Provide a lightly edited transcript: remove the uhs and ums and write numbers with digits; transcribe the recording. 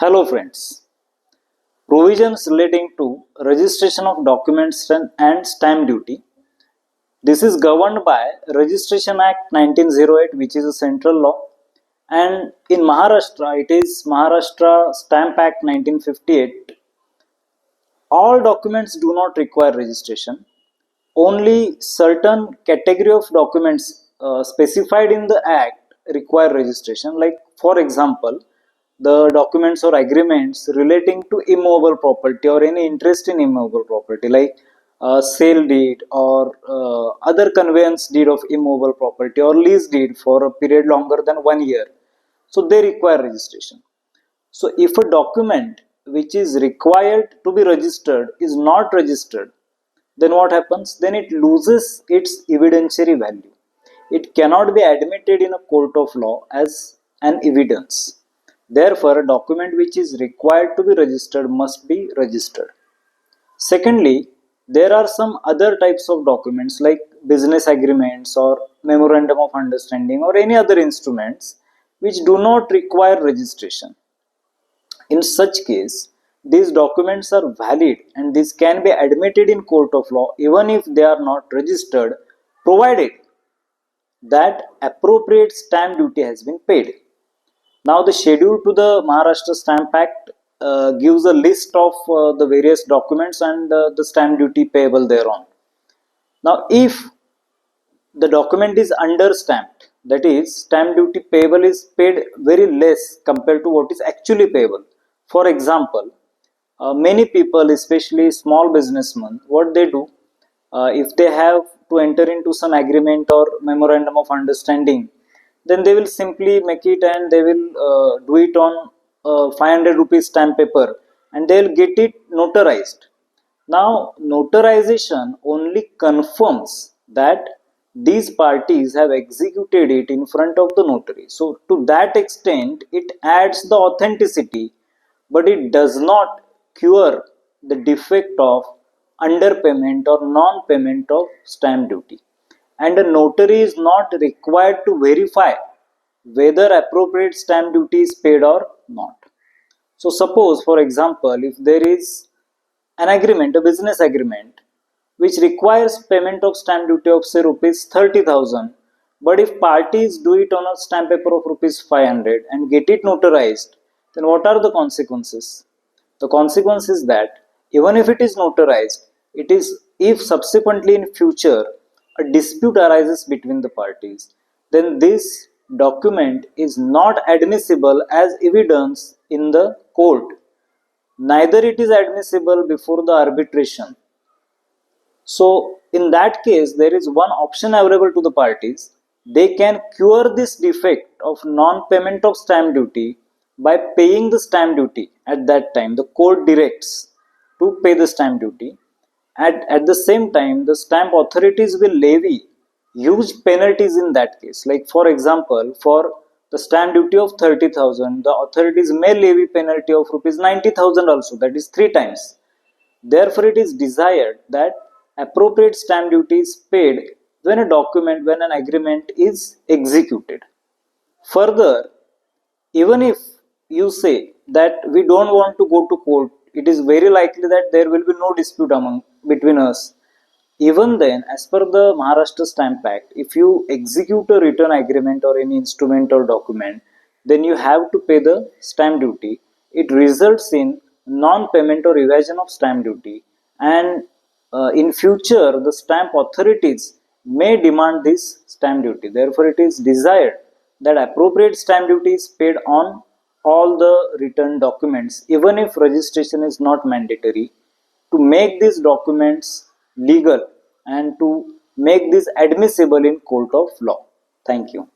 Hello friends. Provisions relating to registration of documents and stamp duty. This is governed by Registration Act 1908, which is a central law, and in Maharashtra it is Maharashtra Stamp Act 1958. All documents do not require registration. Only certain category of documents specified in the act require registration. Like for example, the documents or agreements relating to immovable property or any interest in immovable property, like sale deed or other conveyance deed of immovable property or lease deed for a period longer than 1 year. So they require registration. So if a document which is required to be registered is not registered, then what happens? Then it loses its evidentiary value. It cannot be admitted in a court of law as an evidence. Therefore, a document which is required to be registered must be registered. Secondly, there are some other types of documents like business agreements or memorandum of understanding or any other instruments which do not require registration. In such case, these documents are valid and these can be admitted in court of law even if they are not registered, provided that appropriate stamp duty has been paid. Now, the schedule to the Maharashtra Stamp Act gives a list of the various documents and the stamp duty payable thereon. Now, if the document is understamped, that is, stamp duty payable is paid very less compared to what is actually payable. For example, many people, especially small businessmen, what they do, if they have to enter into some agreement or memorandum of understanding, then they will simply make it and they will do it on 500 rupees stamp paper and they will get it notarized. Now, notarization only confirms that these parties have executed it in front of the notary. So, to that extent, it adds the authenticity, but it does not cure the defect of underpayment or non payment of stamp duty. And a notary is not required to verify whether appropriate stamp duty is paid or not. So, suppose, for example, if there is an agreement, a business agreement, which requires payment of stamp duty of say rupees 30,000, but if parties do it on a stamp paper of rupees 500 and get it notarized, then what are the consequences? The consequence is that even if it is notarized, it is if subsequently in future a dispute arises between the parties, then this document is not admissible as evidence in the court, neither it is admissible before the arbitration. So, in that case, there is one option available to the parties. They can cure this defect of non payment of stamp duty by paying the stamp duty at that time. The court directs to pay the stamp duty. At the same time, the stamp authorities will levy huge penalties in that case. Like, for example, for the stamp duty of 30,000, the authorities may levy penalty of rupees 90,000 also, that is 3 times. Therefore, it is desired that appropriate stamp duty is paid when when an agreement is executed. Further, even if you say that we don't want to go to court, it is very likely that there will be no dispute among between us. Even then, as per the Maharashtra Stamp Act, if you execute a written agreement or any instrument or document, then you have to pay the stamp duty. It results in non-payment or evasion of stamp duty, and in future, the stamp authorities may demand this stamp duty. Therefore, it is desired that appropriate stamp duty is paid on all the written documents, even if registration is not mandatory, to make these documents legal and to make this admissible in court of law. Thank you.